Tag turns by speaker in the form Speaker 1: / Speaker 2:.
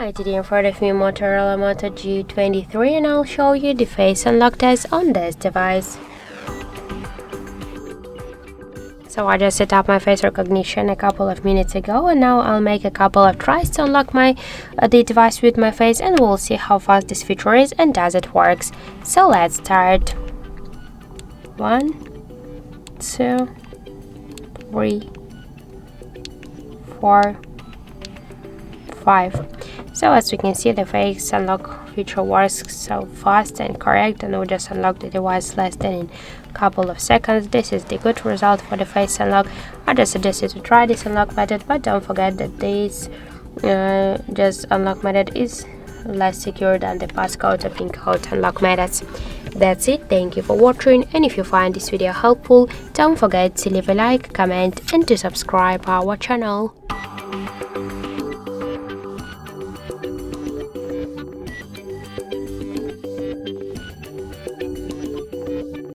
Speaker 1: Hi, today in front of me Motorola Moto G23 and I'll show you the face unlock test on this device. So I just set up my face recognition a couple of minutes ago and now I'll make a couple of tries to unlock the device with my face and we'll see how fast this feature is and does it works. So let's start. 1, 2, 3, 4, 5. So as we can see, the face unlock feature works so fast and correct, and we just unlock the device less than in a couple of seconds. This is the good result for the face unlock. I just suggest you to try this unlock method, but don't forget that this just unlock method is less secure than the passcode or pin code unlock methods. That's it. Thank you for watching, and if you find this video helpful, don't forget to leave a like, comment and to subscribe our channel.